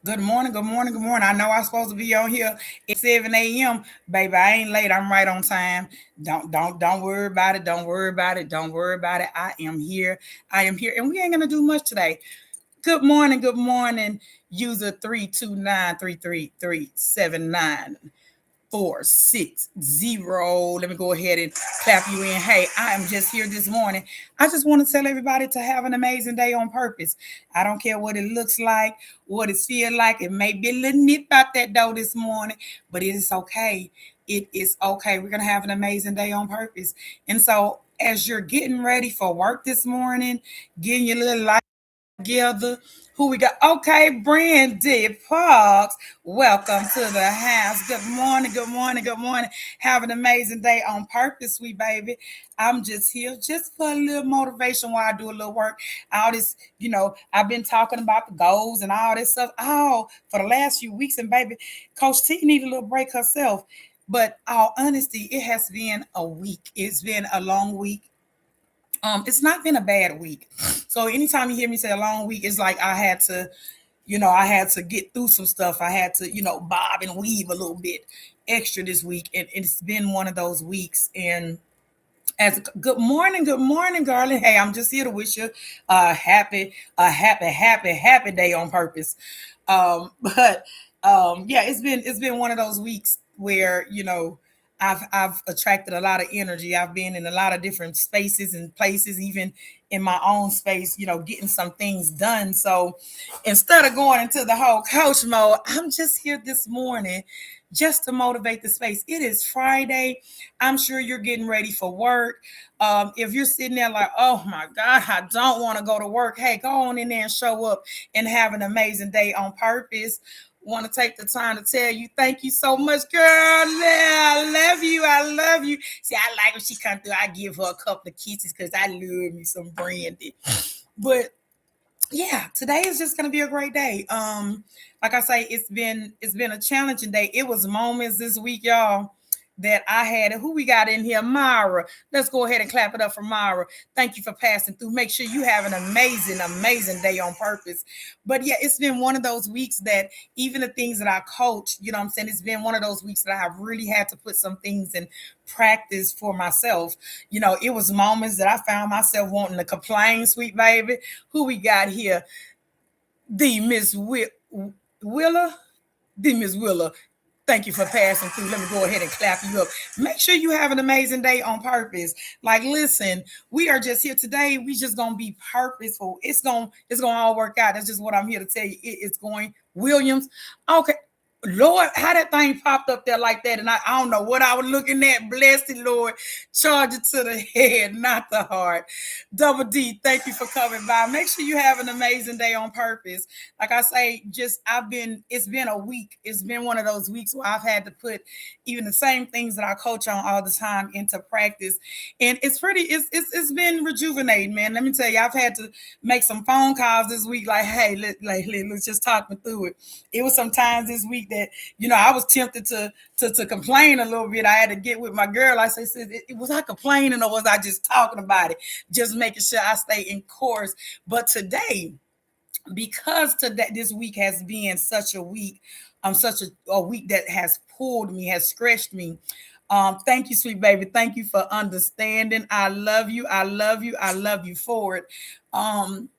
Good morning, good morning, good morning. I know I'm supposed to be on here at 7 a.m. Baby, I ain't late. I'm right on time. Don't worry about it. Don't worry about it. Don't worry about it. I am here. I am here. And we ain't gonna do much today. Good morning, good morning. User 329-333-79460. Let me go ahead and clap you in. Hey, I am just here this morning. I just want to tell everybody to have an amazing day on purpose. I don't care what it looks like, what it feels like. It may be a little nip out that door this morning, but it is okay. It is okay. We're going to have an amazing day on purpose. And so, as you're getting ready for work this morning, getting your little life together. Who we got? Okay, Brandy Parks. Welcome to the house. Good morning, good morning, good morning. Have an amazing day on purpose, sweet baby. I'm just here just for a little motivation while I do a little work. All this, I've been talking about the goals and all this stuff all for the last few weeks. And baby, Coach T need a little break herself. But all honesty, it has been a week. It's been a long week. It's not been a bad week. So anytime you hear me say a long week, it's like I had to get through some stuff. I had to, bob and weave a little bit extra this week. And it's been one of those weeks. And as good morning, darling. Hey, I'm just here to wish you a happy day on purpose. But yeah, it's been one of those weeks where I've attracted a lot of energy. I've been in a lot of different spaces and places, even in my own space, getting some things done. So instead of going into the whole coach mode, I'm just here this morning just to motivate the space. It is Friday. I'm sure you're getting ready for work. If you're sitting there like, oh my God, I don't want to go to work. Hey, go on in there and show up and have an amazing day on purpose. Want to take the time to tell you thank you so much, girl. Yeah, I love you. I love you. See, I like when she comes through. I give her a couple of kisses because I love me some Brandy. But yeah, today is just gonna be a great day. Like I say, it's been a challenging day. It was moments this week, y'all, that I had. Who we got in here? Myra. Let's go ahead and clap it up for Myra. Thank you for passing through. Make sure you have an amazing, amazing day on purpose. But yeah, it's been one of those weeks that even the things that I coach, you know what I'm saying, it's been one of those weeks that I have really had to put some things in practice for myself. It was moments that I found myself wanting to complain, sweet baby. Who we got here? The Miss Willa. The Miss Willa. Thank you for passing through. Let me go ahead and clap you up. Make sure you have an amazing day on purpose. Like, listen, we are just here today. We just gonna be purposeful. It's gonna all work out. That's just what I'm here to tell you. It's going. Williams. Okay. Lord, how that thing popped up there like that, and I don't know what I was looking at. Bless it, Lord. Charge it to the head, not the heart. Double D, thank you for coming by. Make sure you have an amazing day on purpose. Like I say, it's been a week. It's been one of those weeks where I've had to put even the same things that I coach on all the time into practice. And it's been rejuvenating, man. Let me tell you, I've had to make some phone calls this week, like, hey, let's just talk me through it. It was some times this week that, I was tempted to complain a little bit. I had to get with my girl. I said, was I complaining or was I just talking about it? Just making sure I stay in course. But today, because today this week has been such a week, such a week that has pulled me, has stretched me. Thank you, sweet baby. Thank you for understanding. I love you. I love you. I love you for it. Um,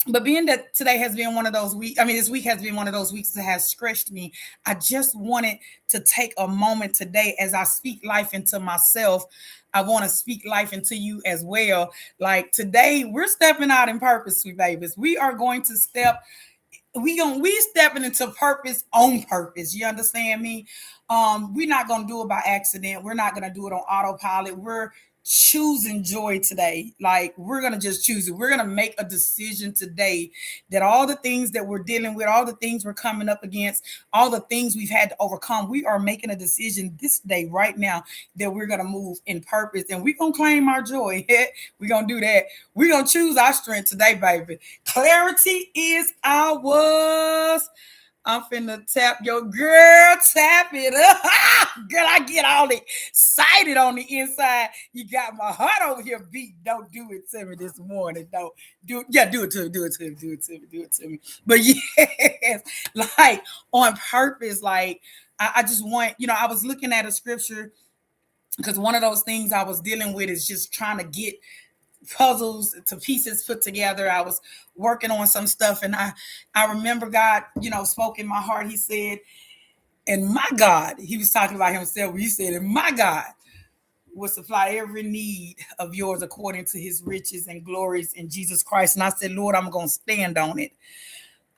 but being that today has been one of those weeks, I mean, this week has been one of those weeks that has stretched me. I just wanted to take a moment today as I speak life into myself. I want to speak life into you as well. Like today, we're stepping out in purpose, sweet babies. We are going to we stepping into purpose on purpose. You understand me? We're not gonna do it by accident. We're not gonna do it on autopilot. We're choosing joy today. Like we're gonna just choose it. We're gonna make a decision today that all the things that we're dealing with, all the things we're coming up against, all the things we've had to overcome, we are making a decision this day right now that we're gonna move in purpose and we're gonna claim our joy. We're gonna do that. We're gonna choose our strength today, baby. Clarity is ours. I'm finna tap your girl, tap it up. Girl, I get all excited on the inside. You got my heart over here beat. Don't do it to me this morning. Don't do it. Yeah, do it to me. Do it to me. Do it to me. Do it to me. But yes, like on purpose, like I just want, I was looking at a scripture because one of those things I was dealing with is just trying to get puzzles to pieces put together. I was working on some stuff, and I remember God, spoke in my heart. He said, and my God, he was talking about himself. He said, and my God will supply every need of yours according to his riches and glories in Jesus Christ. And I said, Lord, I'm going to stand on it.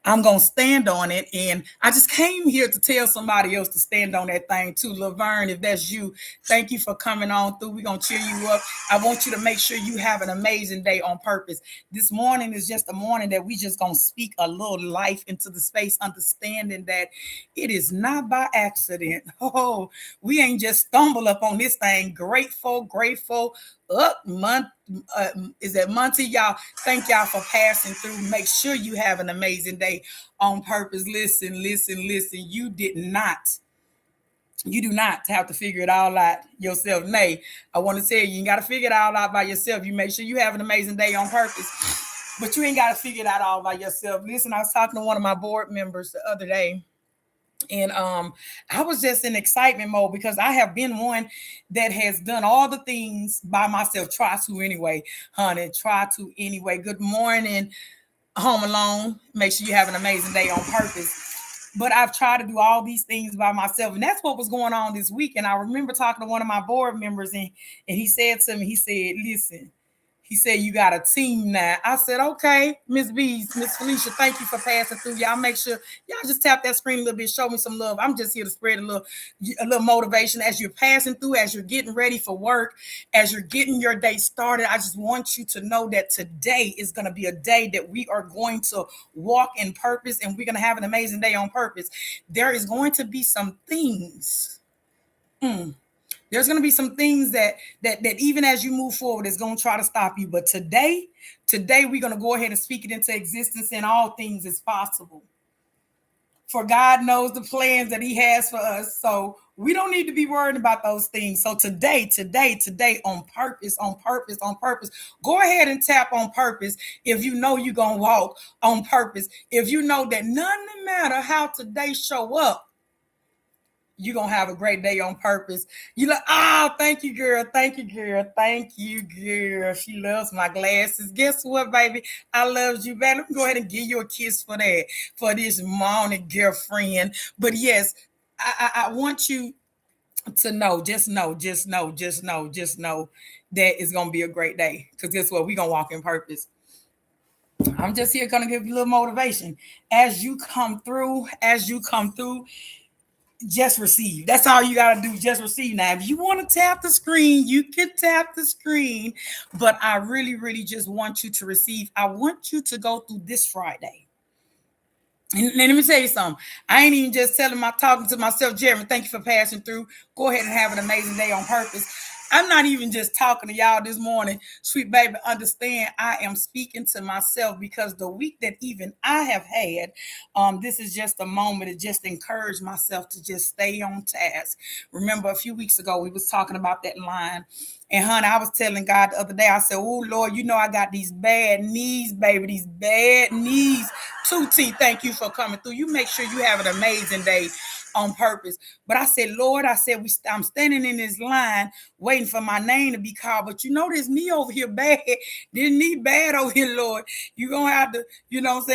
I'm going to stand on it. And I just came here to tell somebody else to stand on that thing too. Laverne, if that's you, thank you for coming on through. We're going to cheer you up. I want you to make sure you have an amazing day on purpose. This morning is just a morning that we just going to speak a little life into the space, understanding that it is not by accident. Oh, we ain't just stumbled up on this thing. Grateful, up month. Is that Monty? Y'all, thank y'all for passing through. Make sure you have an amazing day on purpose. Listen. You do not have to figure it all out yourself. Nay, I want to tell you, you got to figure it all out by yourself. You make sure you have an amazing day on purpose, but you ain't got to figure it out all by yourself. Listen, I was talking to one of my board members the other day, and I was just in excitement mode because I have been one that has done all the things by myself. Try to anyway, honey. Try to anyway. Good morning, Home Alone. Make sure you have an amazing day on purpose. But I've tried to do all these things by myself. And that's what was going on this week. And I remember talking to one of my board members, and he said to me, he said, listen, he said, you got a team now. I said, okay, Miss Bees, Miss Felicia, thank you for passing through. Y'all make sure y'all just tap that screen a little bit, show me some love. I'm just here to spread a little motivation as you're passing through, as you're getting ready for work, as you're getting your day started. I just want you to know that today is going to be a day that we are going to walk in purpose, and we're going to have an amazing day on purpose. There is going to be some things. There's going to be some things that even as you move forward is going to try to stop you. But today we're going to go ahead and speak it into existence, and all things is possible. For God knows the plans that he has for us. So we don't need to be worried about those things. So today, on purpose, go ahead and tap on purpose. If you know you're going to walk on purpose, if you know that none matter how today show up, you're going to have a great day on purpose. You like, thank you, girl. Thank you, girl. She loves my glasses. Guess what, baby? I love you, baby. Let me go ahead and give you a kiss for that, for this morning, girlfriend. But yes, I want you to know, just know that it's going to be a great day. Because guess what? We're going to walk in purpose. I'm just here going to give you a little motivation. As you come through, just receive. That's all you got to do. Just receive. Now, if you want to tap the screen, you can tap the screen. But I really just want you to receive. I want you to go through this Friday. And let me tell you something. I ain't even just talking to myself, Jeremy. Thank you for passing through. Go ahead and have an amazing day on purpose. I'm not even just talking to y'all this morning. Sweet baby, understand I am speaking to myself because the week that even I have had, this is just a moment to just encourage myself to just stay on task. Remember a few weeks ago, we was talking about that line. And honey, I was telling God the other day, I said, oh Lord, I got these bad knees, baby, these bad knees. 2T, thank you for coming through. You make sure you have an amazing day on purpose. But I said, Lord, I'm standing in this line waiting for my name to be called. But this knee over here bad. This knee bad over here, Lord. You're going to have to,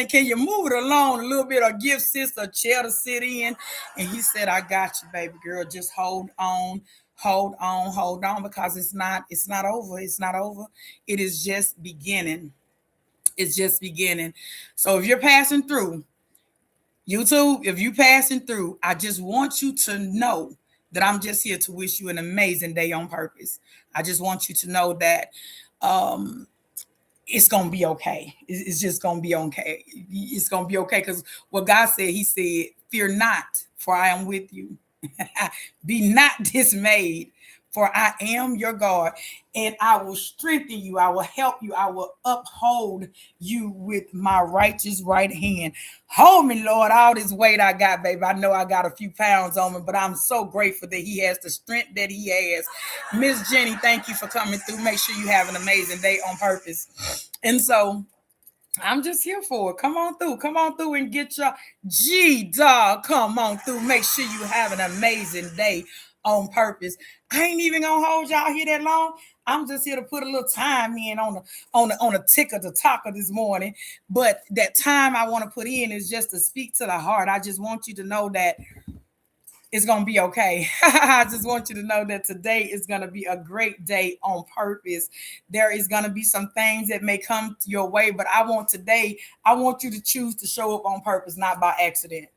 can you move it along a little bit or give sis a chair to sit in? And he said, I got you, baby girl. Just hold on, because it's not over. It's not over. It is just beginning. It's just beginning. So if you're passing through, YouTube, if you passing through, I just want you to know that I'm just here to wish you an amazing day on purpose. I just want you to know that it's going to be okay. It's just going to be okay. It's going to be okay because what God said, he said, fear not, for I am with you. Be not dismayed, For I am your God, and I will strengthen you. I will help you. I will uphold you with my righteous right hand. Hold me, Lord, all this weight I got, baby. I know I got a few pounds on me, but I'm so grateful that he has the strength that he has. Miss Jenny, thank you for coming through. Make sure you have an amazing day on purpose. And so I'm just here for it. Come on through. Come on through and get your G dog. Come on through. Make sure you have an amazing day on purpose. I ain't even gonna hold y'all here that long. I'm just here to put a little time in on the ticker, the talker this morning. But that time I want to put in is just to speak to the heart. I just want you to know that it's going to be okay. I just want you to know that today is going to be a great day on purpose. There is going to be some things that may come your way, but I want you to choose to show up on purpose, not by accident.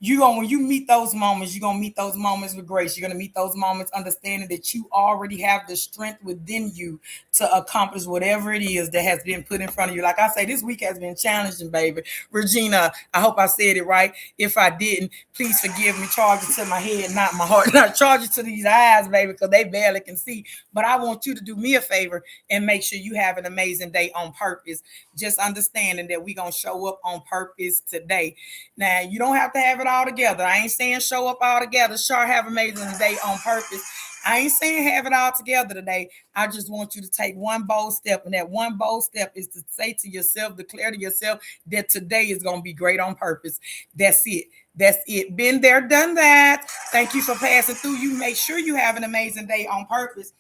When you meet those moments, you're gonna meet those moments with grace. You're gonna meet those moments understanding that you already have the strength within you to accomplish whatever it is that has been put in front of you. Like I say, this week has been challenging, baby. Regina, I hope I said it right. If I didn't, please forgive me. Charge it to my head, not my heart. Not charge it to these eyes, baby, because they barely can see. But I want you to do me a favor and make sure you have an amazing day on purpose. Just understanding that we're gonna show up on purpose today. Now, you don't have to have it all together. I ain't saying show up all together. Sure, have an amazing day on purpose. I ain't saying have it all together today. I just want you to take one bold step. And that one bold step is to say to yourself, declare to yourself that today is going to be great on purpose. That's it. That's it. Been there, done that. Thank you for passing through. You make sure you have an amazing day on purpose.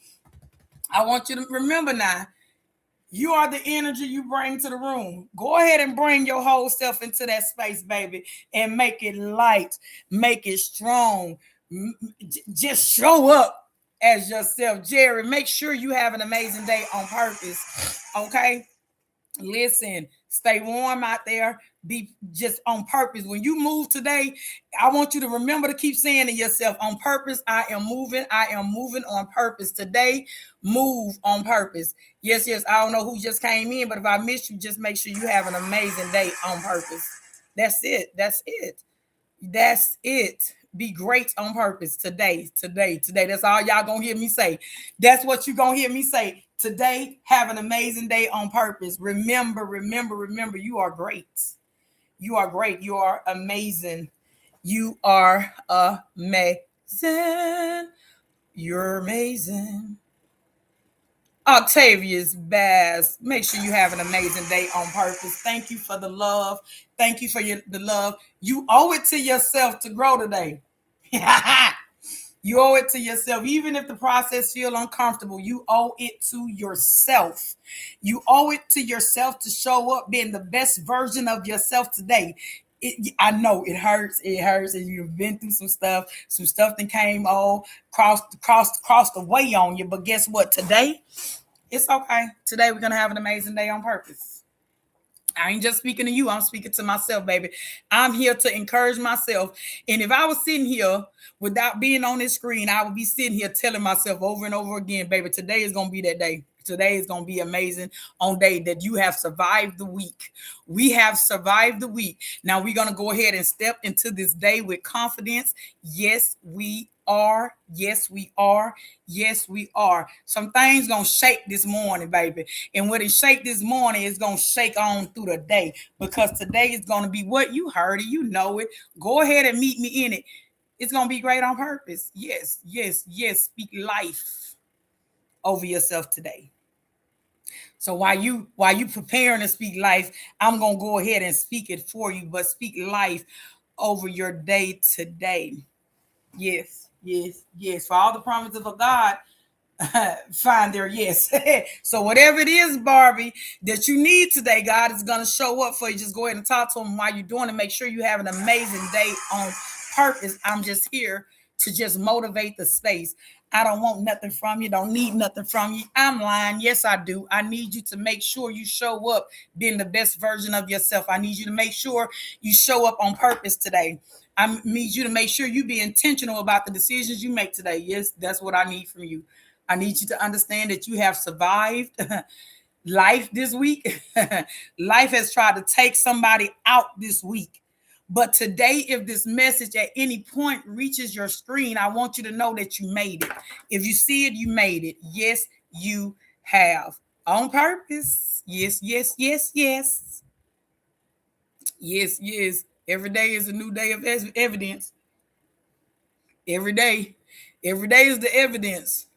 I want you to remember now, you are the energy you bring to the room. Go ahead and bring your whole self into that space, baby, and make it light, make it strong. Just show up as yourself. Jerry, make sure you have an amazing day on purpose. Okay? Listen, stay warm out there. Be just on purpose. When you move today, I want you to remember to keep saying to yourself, on purpose, I am moving. I am moving on purpose. Today, move on purpose. Yes, yes. I don't know who just came in, but if I missed you, just make sure you have an amazing day on purpose. That's it. That's it. That's it. Be great on purpose today, today, today. That's all y'all gonna hear me say. That's what you gonna hear me say. Today, have an amazing day on purpose. Remember, remember, remember, you are great. You are great. You are amazing. You are amazing. You're amazing. Octavius Bass, make sure you have an amazing day on purpose. Thank you for the love. Thank you for the love. You owe it to yourself to grow today. You owe it to yourself. Even if the process feels uncomfortable, you owe it to yourself. You owe it to yourself to show up being the best version of yourself today. I know it hurts. It hurts, and you've been through some stuff. Some stuff that came crossed the way on you. But guess what? Today, it's okay. Today we're gonna have an amazing day on purpose. I ain't just speaking to you. I'm speaking to myself, baby. I'm here to encourage myself. And if I was sitting here without being on this screen, I would be sitting here telling myself over and over again, baby, today is going to be that day. Today is going to be amazing on day that you have survived the week. We have survived the week. Now we're going to go ahead and step into this day with confidence. Yes, we are. Yes, we are. Yes, we are. Some things gonna shake this morning, baby. And what it shake this morning is gonna shake on through the day, because today is gonna be what you heard it, you know it. Go ahead and meet me in it. It's gonna be great on purpose. Yes, yes, yes. Speak life over yourself today. So while you preparing to speak life, I'm gonna go ahead and speak it for you, but speak life over your day today. Yes, yes, yes. For all the promises of God, find their yes. So whatever it is, Barbie, that you need today, God is going to show up for you. Just go ahead and talk to him while you're doing it. Make sure you have an amazing day on purpose. I'm just here to just motivate the space. I don't want nothing from you. Don't need nothing from you. I'm lying. Yes, I do. I need you to make sure you show up being the best version of yourself. I need you to make sure you show up on purpose today. I need you to make sure you be intentional about the decisions you make today. Yes, that's what I need from you. I need you to understand that you have survived life this week. Life has tried to take somebody out this week, But today, if this message at any point reaches your screen, I want you to know that you made it. If you see it, you made it. Yes, you have. On purpose. Yes, yes, yes, yes. Yes, yes. Every day is a new day of evidence. Every day. Every day is the evidence.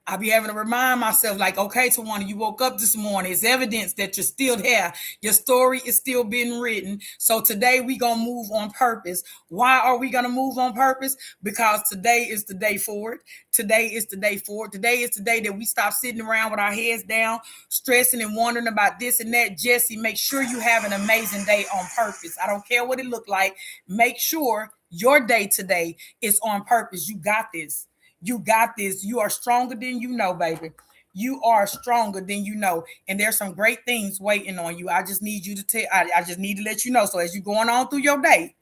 I be having to remind myself, like, okay, Tawana, you woke up this morning. It's evidence that you're still there. Your story is still being written. So today we gonna move on purpose. Why are we gonna move on purpose? Because today is the day forward. Today is the day forward. Today is the day that we stop sitting around with our heads down, stressing and wondering about this and that. Jesse, make sure you have an amazing day on purpose. I don't care what it look like. Make sure your day today is on purpose. You got this. You got this. You are stronger than you know, baby. You are stronger than you know. And there's some great things waiting on you. I just need you to tell, I just need to let you know. So as you're going on through your day,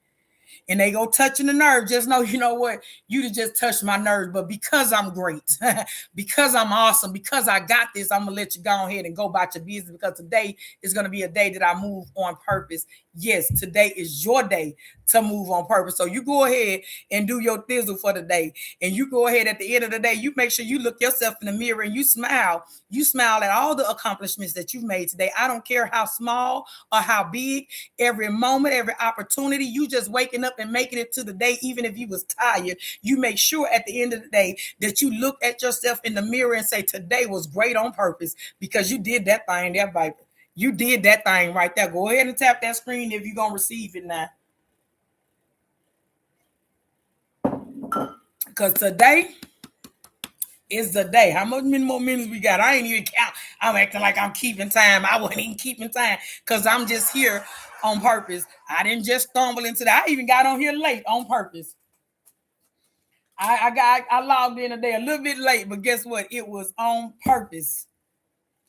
and they go touching the nerve, just know, you know what, you just touched my nerves. But because I'm great, because I'm awesome, because I got this, I'm gonna let you go ahead and go about your business, because today is gonna be a day that I move on purpose. Yes, today is your day to move on purpose. So you go ahead and do your thizzle for the day. And you go ahead at the end of the day, you make sure you look yourself in the mirror and you smile. You smile at all the accomplishments that you've made today. I don't care how small or how big, every moment, every opportunity, you just waking up and making it to the day, even if you was tired, you make sure at the end of the day that you look at yourself in the mirror and say, today was great on purpose, because you did that thing there, baby. You did that thing right there. Go ahead and tap that screen if you're going to receive it now. Because today is the day. How much more minutes we got? I ain't even count. I'm acting like I'm keeping time. I wasn't even keeping time because I'm just here on purpose. I didn't just stumble into that. I even got on here late on purpose. I logged in today a little bit late, but guess what? It was on purpose.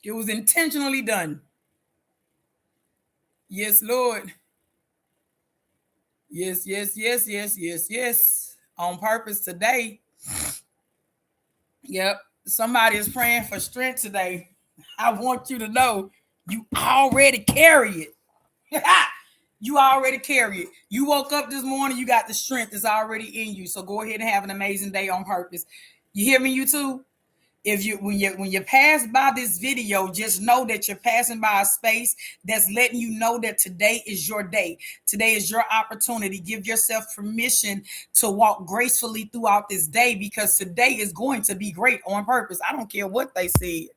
It was intentionally done. Yes, Lord. Yes, yes, yes, yes, yes, yes. On purpose today. Yep. Somebody is praying for strength today. I want you to know you already carry it. You already carry it. You woke up this morning, you got the strength that's already in you. So go ahead and have an amazing day on purpose. You hear me, YouTube? If you when you pass by this video, just know that you're passing by a space that's letting you know that today is your day. Today is your opportunity. Give yourself permission to walk gracefully throughout this day, because today is going to be great on purpose. I don't care what they said.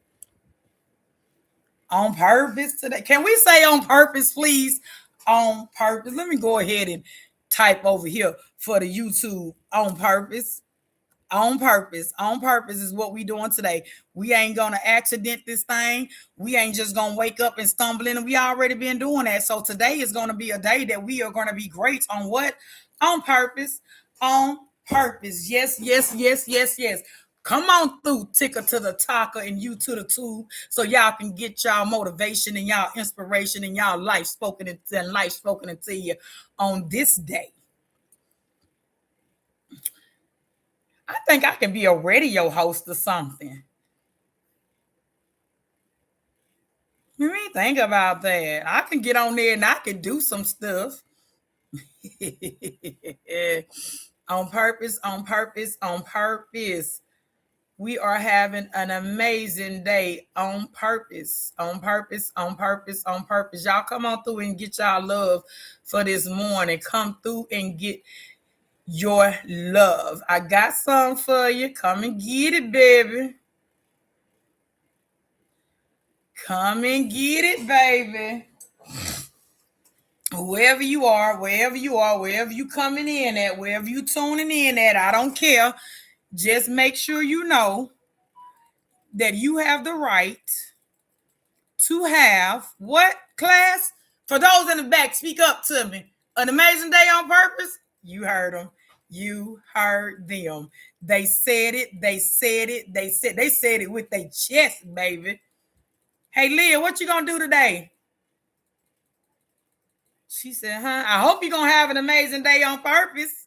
On purpose today. Can we say on purpose, please? On purpose. Let me go ahead and type over here for the YouTube. On purpose. On purpose. On purpose is what we doing today. We ain't gonna accident this thing. We ain't just gonna wake up and stumble in. And we already been doing that. So today is gonna be a day that we are gonna be great on what? On purpose. On purpose. Yes, yes, yes, yes, yes. Come on through, ticker to the talker and you to the tube, so y'all can get y'all motivation and y'all inspiration and y'all life spoken into you on this day. I think I can be a radio host or something. Let me think about that. I can get on there and I can do some stuff. On purpose, on purpose, on purpose. We are having an amazing day on purpose, on purpose, on purpose, on purpose. Y'all come on through and get y'all love for this morning. Come through and get your love. I got some for you. Come and get it, baby. Come and get it, baby. Wherever you are, wherever you are, wherever you coming in at, wherever you tuning in at, I don't care. Just make sure you know that you have the right to have what, class? For those in the back, speak up to me. An amazing day on purpose? You heard them. You heard them. They said it. They said it. They said it with their chest, baby. Hey, Leah, what you gonna do today? She said, huh? I hope you're gonna have an amazing day on purpose.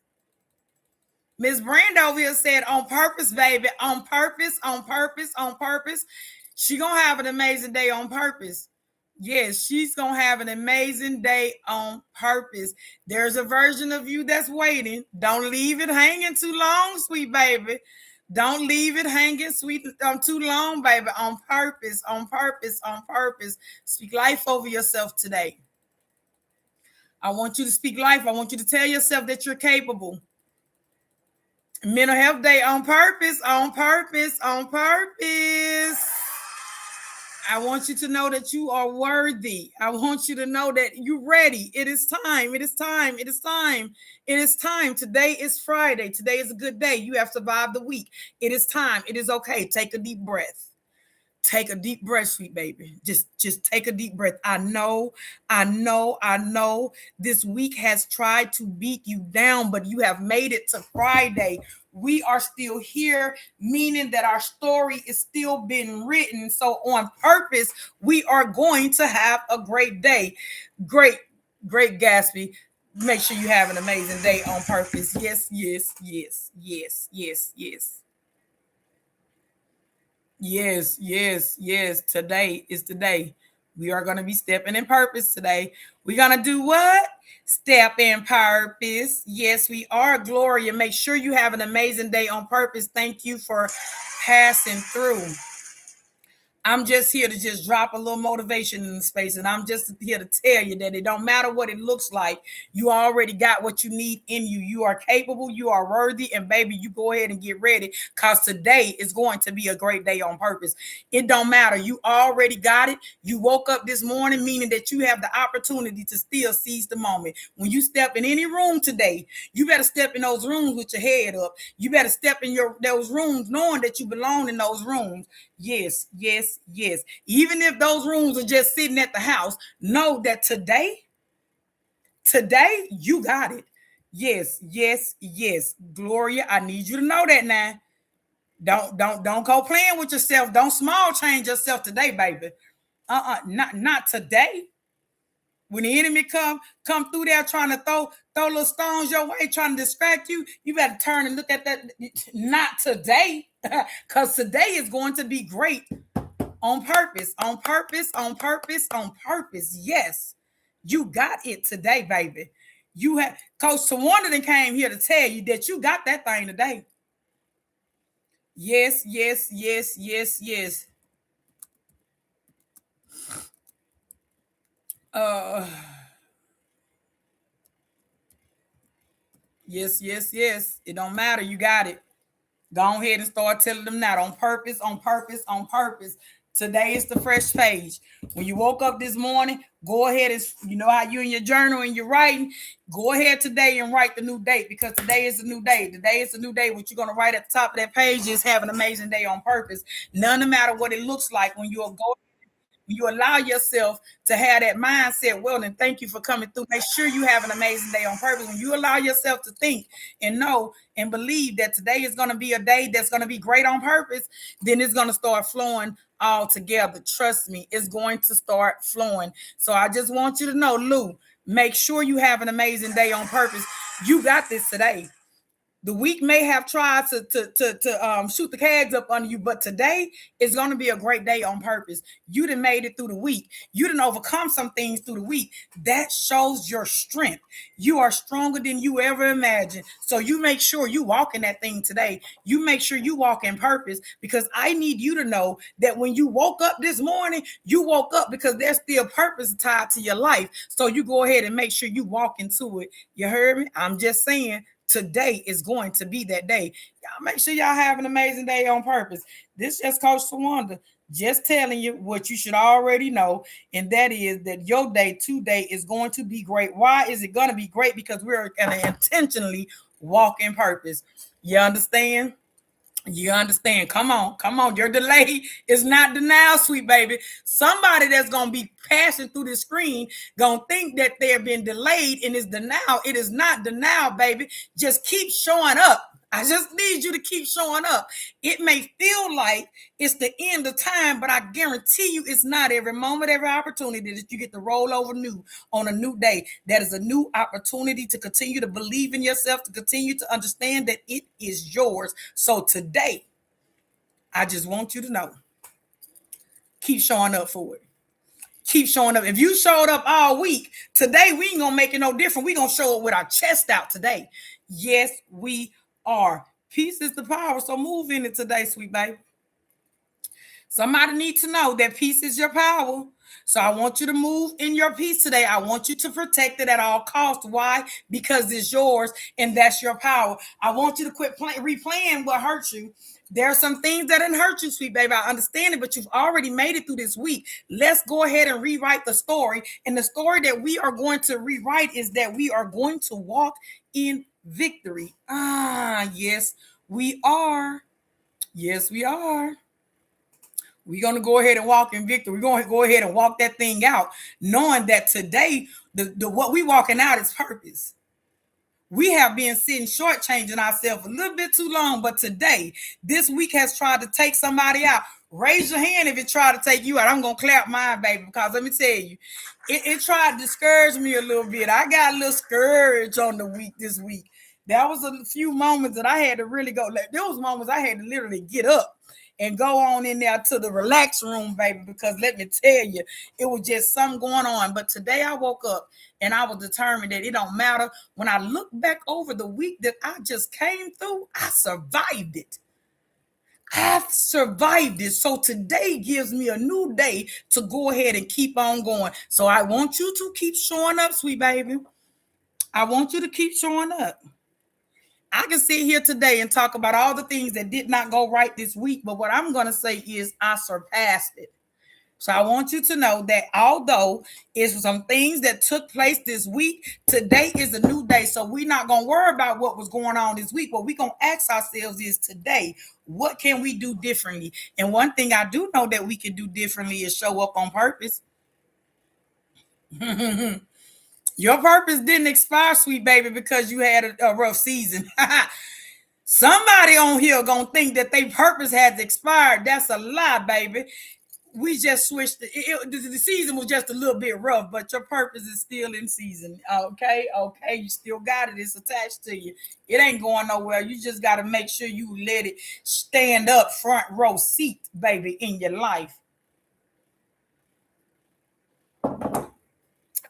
Miss Brand over here said, on purpose, baby. On purpose, on purpose, on purpose. She gonna have an amazing day on purpose. Yes, she's going to have an amazing day on purpose. There's a version of you that's waiting. Don't leave it hanging too long, sweet baby. Don't leave it hanging sweet too long, baby. On purpose, on purpose, on purpose. Speak life over yourself today. I want you to speak life. I want you to tell yourself that you're capable. Mental health day on purpose, on purpose, on purpose. I want you to know that you are worthy. I want you to know that you're ready. It is time. It is time. It is time. It is time. Today is Friday. Today is a good day. You have survived the week. It is time. It is okay. Take a deep breath. Take a deep breath, sweet baby. Just take a deep breath. I know this week has tried to beat you down, but you have made it to Friday. We are still here, meaning that our story is still being written. So on purpose, we are going to have a great day. Great Gatsby. Make sure you have an amazing day on purpose. Yes, yes, yes, yes, yes, yes. Yes, yes, yes. Today is the day. We are going to be stepping in purpose today. We're going to do what? Step in purpose. Yes, we are. Gloria, make sure you have an amazing day on purpose. Thank you for passing through. I'm just here to just drop a little motivation in the space. And I'm just here to tell you that it don't matter what it looks like. You already got what you need in you. You are capable. You are worthy. And baby, you go ahead and get ready because today is going to be a great day on purpose. It don't matter. You already got it. You woke up this morning, meaning that you have the opportunity to still seize the moment. When you step in any room today, you better step in those rooms with your head up. You better step in those rooms knowing that you belong in those rooms. Yes, yes, yes. Even if those rooms are just sitting at the house, know that today you got it. Yes, yes, yes. Gloria, I need you to know that now. Don't go playing with yourself. Don't small change yourself today, baby. Not today. When the enemy come through there trying to throw little stones your way, trying to distract you, you better turn and look at that. Not today, because today is going to be great on purpose, on purpose, on purpose, on purpose. Yes, you got it today, baby. You have Coach Tawanda that came here to tell you that you got that thing today. Yes, yes, yes, yes, yes. Uh yes, yes, yes. It don't matter. You got it. Go ahead and start telling them that on purpose, on purpose, on purpose. Today is the fresh page. When you woke up this morning, go ahead and you know how you in your journal and you're writing. Go ahead today and write the new date because today is a new day. Today is a new day. What you're gonna write at the top of that page is have an amazing day on purpose. None no matter what it looks like when you go you allow yourself to have that mindset. Well, and thank you for coming through. Make sure you have an amazing day on purpose. When you allow yourself to think and know and believe that today is going to be a day that's going to be great on purpose, then it's going to start flowing all together. Trust me, it's going to start flowing. So I just want you to know, Lou, make sure you have an amazing day on purpose. You got this today. The week may have tried to shoot the cags up under you, but today is going to be a great day on purpose. You done made it through the week. You done overcome some things through the week. That shows your strength. You are stronger than you ever imagined. So you make sure you walk in that thing today. You make sure you walk in purpose because I need you to know that when you woke up this morning, you woke up because there's still purpose tied to your life. So you go ahead and make sure you walk into it. You heard me? I'm just saying today is going to be that day. Y'all make sure y'all have an amazing day on purpose. This just Coach Tawanda just telling you what you should already know, and that is that your day today is going to be great. Why is it going to be great? Because we're going to intentionally walk in purpose. You understand? You understand? Come on, come on. Your delay is not denial, sweet baby. Somebody that's gonna be passing through the screen gonna think that they've been delayed and it's denial. It is not denial, baby. Just keep showing up. I just need you to keep showing up. It may feel like it's the end of time, but I guarantee you it's not. Every moment, every opportunity that you get to roll over new on a new day, that is a new opportunity to continue to believe in yourself, to continue to understand that it is yours. So today, I just want you to know, keep showing up for it. keep showing up. If you showed up all week, today we ain't gonna make it no different. We gonna show up with our chest out today. Yes, we are. Peace is the power. So move in it today, sweet baby. Somebody needs to know that peace is your power. So I want you to move in your peace today. I want you to protect it at all costs. Why? Because it's yours and that's your power. I want you to quit replaying what hurt you. There are some things that didn't hurt you, sweet baby. I understand it, but you've already made it through this week. Let's go ahead and rewrite the story. And the story that we are going to rewrite is that we are going to walk in victory. Yes, we are. Yes, we are. We're going to go ahead and walk in victory. We're going to go ahead and walk that thing out, knowing that today, the what we walking out is purpose. We have been sitting shortchanging ourselves a little bit too long, but today, this week has tried to take somebody out. Raise your hand if it tried to take you out. I'm going to clap mine, baby, because let me tell you, it tried to discourage me a little bit. I got a little scourge on the week this week. There was a few moments that I had to really go. There was moments I had to literally get up and go on in there to the relax room, baby, because let me tell you, it was just something going on. But today I woke up and I was determined that it don't matter. When I look back over the week that I just came through, I survived it. I've survived it. So today gives me a new day to go ahead and keep on going. So I want you to keep showing up, sweet baby. I want you to keep showing up. I can sit here today and talk about all the things that did not go right this week, but what I'm going to say is I surpassed it. So I want you to know that although it's some things that took place this week, today is a new day. So we're not going to worry about what was going on this week. What we're going to ask ourselves is today, what can we do differently? And one thing I do know that we can do differently is show up on purpose. Your purpose didn't expire, sweet baby, because you had a rough season. Somebody on here gonna think that their purpose has expired. That's a lie, baby. We just switched. The season was just a little bit rough, but your purpose is still in season. Okay, you still got it. It's attached to you. It ain't going nowhere. You just got to make sure you let it stand up front row seat, baby, in your life.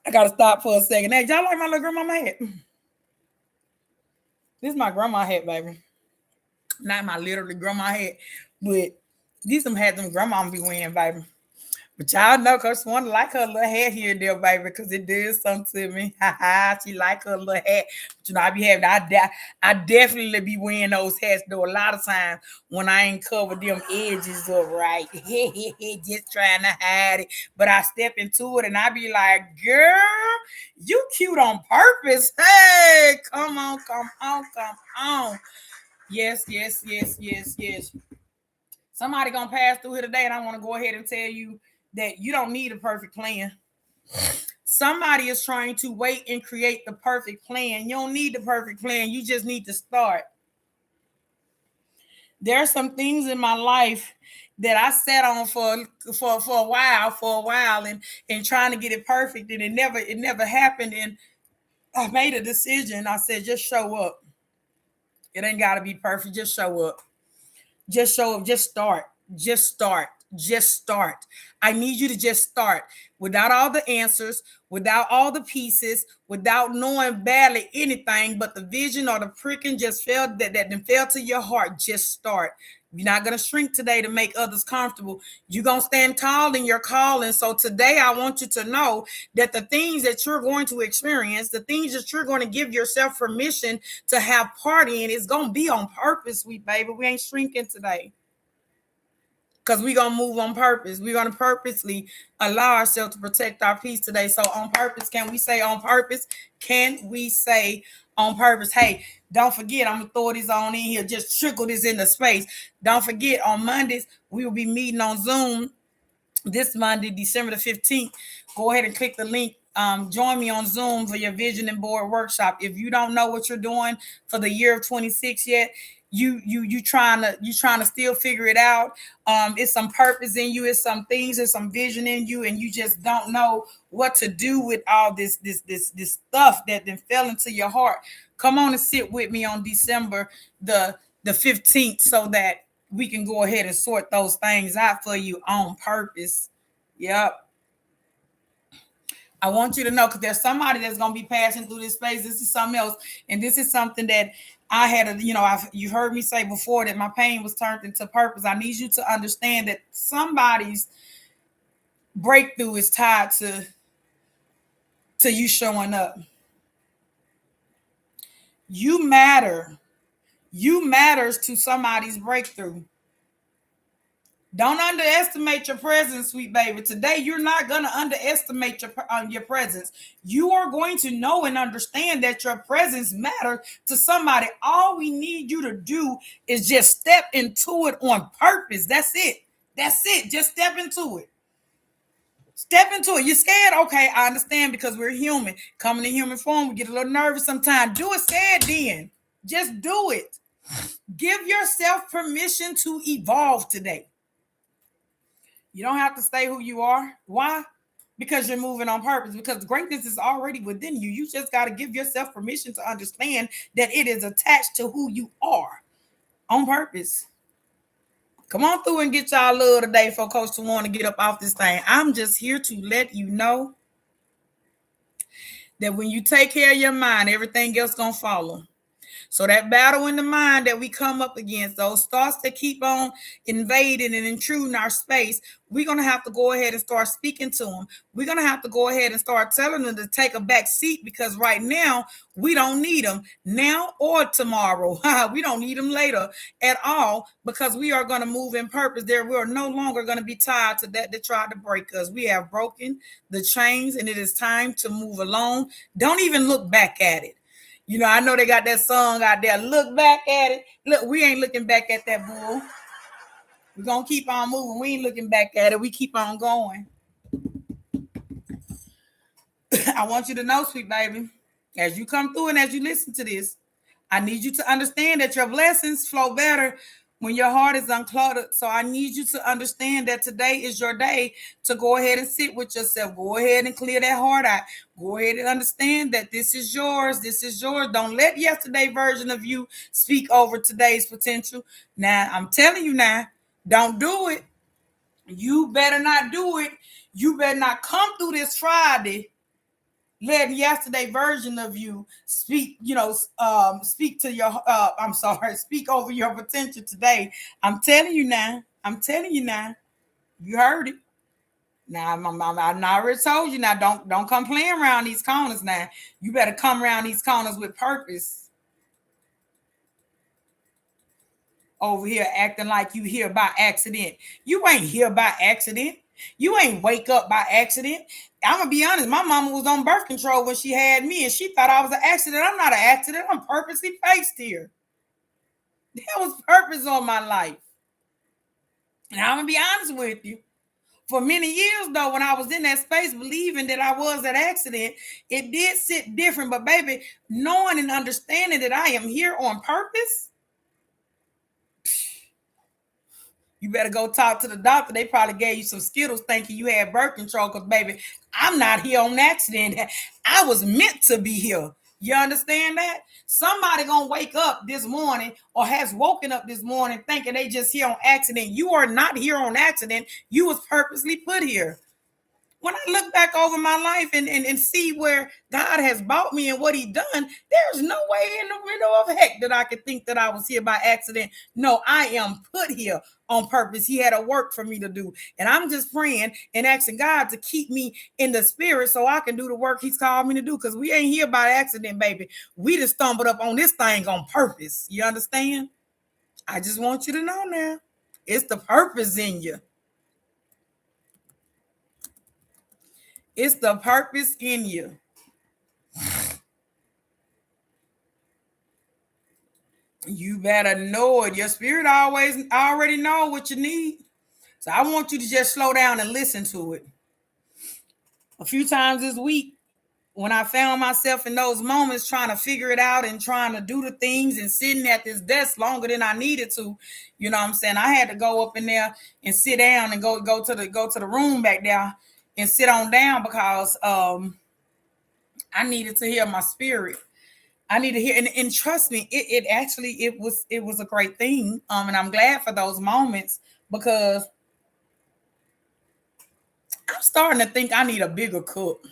I gotta stop for a second. Hey, y'all like my little grandma hat? This is my grandma hat, baby. Not my literally grandma hat, but these some hats them grandma be wearing, baby. But y'all know Coach Swan like her little hat here and there, baby, because it does something to me. She like her little hat. But you know, I be having, I definitely be wearing those hats though a lot of times when I ain't covered them edges up right. Just trying to hide it. But I step into it and I be like, girl, you cute on purpose. Hey, come on. Yes. Somebody gonna pass through here today, and I want to go ahead and tell you that you don't need a perfect plan. Somebody is trying to wait and create the perfect plan. You don't need the perfect plan. You just need to start. There are some things in my life that I sat on for a while, and trying to get it perfect, and it never happened. And I made a decision. I said, just show up. It ain't got to be perfect. Just show up. Just show up. Just start. I need you to just start without all the answers, without all the pieces, without knowing badly anything, but the vision or the pricking just fell that fell to your heart. Just start. You're not going to shrink today to make others comfortable. You're going to stand tall in your calling. So today I want you to know that the things that you're going to experience, the things that you're going to give yourself permission to have part in, is going to be on purpose, sweet baby. We ain't shrinking today. Because we're going to move on purpose. We're going to purposely allow ourselves to protect our peace today. So on purpose, can we say on purpose? Can we say on purpose? Hey, don't forget, I'm going to throw this on in here. Just trickle this into space. Don't forget, on Mondays, we will be meeting on Zoom this Monday, December the 15th. Go ahead and click the link. Join me on Zoom for your vision and board workshop. If you don't know what you're doing for the year of 26 yet, you trying to still figure it out. It's some purpose in you, it's some things, there's some vision in you, and you just don't know what to do with all this stuff that then fell into your heart. Come on and sit with me on December the 15th so that we can go ahead and sort those things out for you on purpose. Yep. I want you to know, because there's somebody that's going to be passing through this space. This is something else. And this is something that I had, you've heard me say before that my pain was turned into purpose. I need you to understand that somebody's breakthrough is tied to you showing up. You matter. You matters to somebody's breakthrough. Don't underestimate your presence, sweet baby. Today, you're not going to underestimate your presence. You are going to know and understand that your presence matters to somebody. All we need you to do is just step into it on purpose. That's it. That's it. Just step into it. Step into it. You're scared? Okay, I understand, because we're human. Coming in human form, we get a little nervous sometimes. Do it. Say it then. Just do it. Give yourself permission to evolve today. You don't have to stay who you are. Why? Because you're moving on purpose. Because greatness is already within you. You just got to give yourself permission to understand that it is attached to who you are on purpose. Come on through and get y'all love today for Coach Tawana to get up off this thing. I'm just here to let you know that when you take care of your mind, everything else gonna follow. So that battle in the mind that we come up against, those thoughts that keep on invading and intruding our space, we're going to have to go ahead and start speaking to them. We're going to have to go ahead and start telling them to take a back seat, because right now we don't need them now or tomorrow. We don't need them later at all, because we are going to move in purpose. We are no longer going to be tied to that tried to break us. We have broken the chains, and it is time to move along. Don't even look back at it. I know they got that song out there. Look back at it. Look, we ain't looking back at that bull. We're going to keep on moving. We ain't looking back at it. We keep on going. I want you to know, sweet baby, as you come through and as you listen to this, I need you to understand that your blessings flow better when your heart is uncluttered. So I need you to understand that today is your day to go ahead and sit with yourself. Go ahead and clear that heart out. Go ahead and understand that this is yours. This is yours. Don't let yesterday's version of you speak over today's potential. Now, I'm telling you now, don't do it. You better not do it. You better not come through this Friday letting yesterday version of you speak, speak to your, speak over your potential today. I'm telling you now. You heard it. Now, I already told you now, don't come playing around these corners now. You better come around these corners with purpose. Over here acting like you here by accident. You ain't here by accident. You ain't wake up by accident. I'm going to be honest. My mama was on birth control when she had me, and she thought I was an accident. I'm not an accident. I'm purposely placed here. There was purpose on my life. And I'm going to be honest with you. For many years, though, when I was in that space, believing that I was an accident, it did sit different. But, baby, knowing and understanding that I am here on purpose, you better go talk to the doctor. They probably gave you some Skittles thinking you had birth control, because, baby, I'm not here on accident. I was meant to be here. You understand that? Somebody gonna wake up this morning or has woken up this morning thinking they just here on accident. You are not here on accident. You was purposely put here. When I look back over my life and see where God has brought me and what he done, there's no way in the middle of heck that I could think that I was here by accident. No, I am put here on purpose. He had a work for me to do. And I'm just praying and asking God to keep me in the spirit so I can do the work he's called me to do, because we ain't here by accident, baby. We just stumbled up on this thing on purpose. You understand? I just want you to know now, it's the purpose in you. It's the purpose in you. You better know it. Your spirit already know what you need. So I want you to just slow down and listen to it. A few times this week, when I found myself in those moments trying to figure it out and trying to do the things and sitting at this desk longer than I needed to, you know what I'm saying? I had to go up in there and sit down and go to the room back there and sit on down, because I needed to hear my spirit. I need to hear, and trust me, it was a great thing. And I'm glad for those moments, because I'm starting to think I need a bigger cup.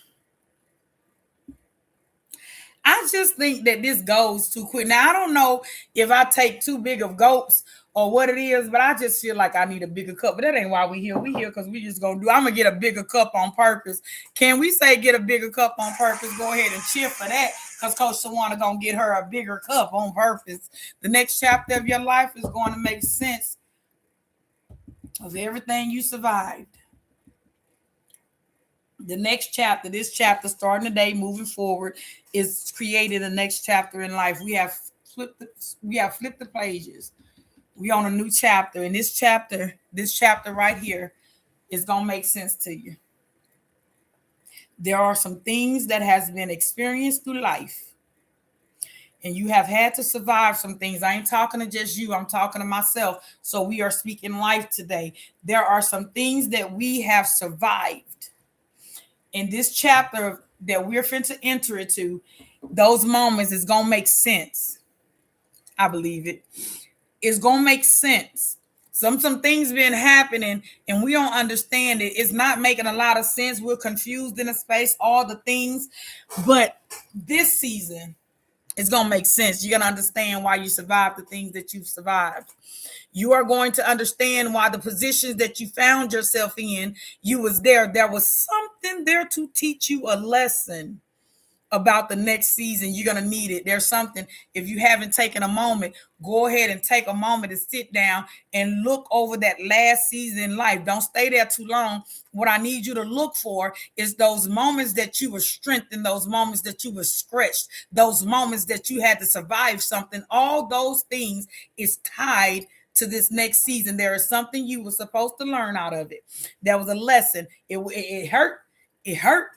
just think that this goes too quick. Now I don't know if I take too big of gulps or what it is, but I just feel like I need a bigger cup. But that ain't why we here. We here because we just gonna do. I'm gonna get a bigger cup on purpose. Can we say get a bigger cup on purpose? Go ahead and cheer for that, because Coach Shawana gonna get her a bigger cup on purpose. The next chapter of your life is going to make sense of everything you survived. The next chapter, this chapter starting today, moving forward, is creating the next chapter in life. We have flipped the pages. We on a new chapter, and this chapter right here is gonna make sense to you. There are some things that has been experienced through life, and you have had to survive some things. I ain't talking to just you, I'm talking to myself. So we are speaking life today. There are some things that we have survived. In this chapter that we're fin to enter into, those moments is gonna make sense. I believe it. It's gonna make sense. Some things been happening and we don't understand it. It's not making a lot of sense. We're confused in a space, all the things. But this season is gonna make sense. You're gonna understand why you survived the things that you've survived. You are going to understand why the positions that you found yourself in, you was there. There was something there to teach you a lesson about the next season. You're going to need it. There's something. If you haven't taken a moment, go ahead and take a moment to sit down and look over that last season in life. Don't stay there too long. What I need you to look for is those moments that you were strengthened, those moments that you were stretched, those moments that you had to survive something. All those things is tied to this next season. There is something you were supposed to learn out of it. There was a lesson. It hurt. It hurt.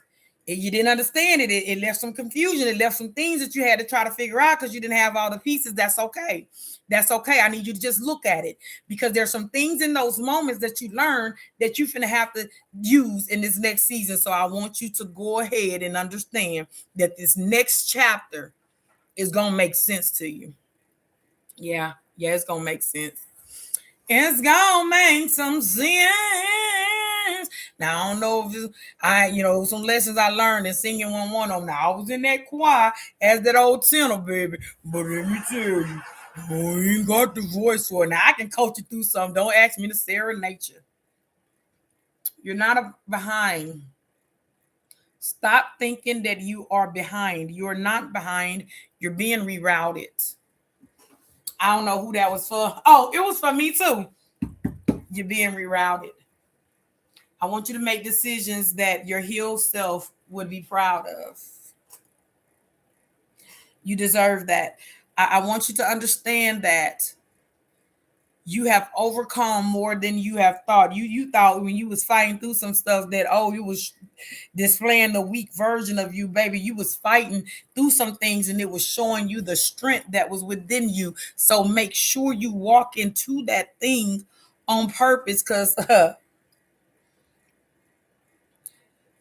You didn't understand it. It left some confusion. It left some things that you had to try to figure out because you didn't have all the pieces. That's okay. That's okay. I need you to just look at it, because there's some things in those moments that you learn that you're going to have to use in this next season. So I want you to go ahead and understand that this next chapter is going to make sense to you. Yeah, it's going to make sense. It's gonna make some sense. Now I don't know if some lessons I learned in singing one of them. Now I was in that choir as that old tenor, baby. But let me tell you, I ain't got the voice for it. Now I can coach you through something. Don't ask me to serenade you. You're not behind. Stop thinking that you are behind. You're not behind. You're being rerouted. I don't know who that was for. Oh, it was for me too. You're being rerouted. I want you to make decisions that your healed self would be proud of. You deserve that. I want you to understand that you have overcome more than you have thought. You thought when you was fighting through some stuff that, you was displaying the weak version of you, baby. You was fighting through some things and it was showing you the strength that was within you. So make sure you walk into that thing on purpose, because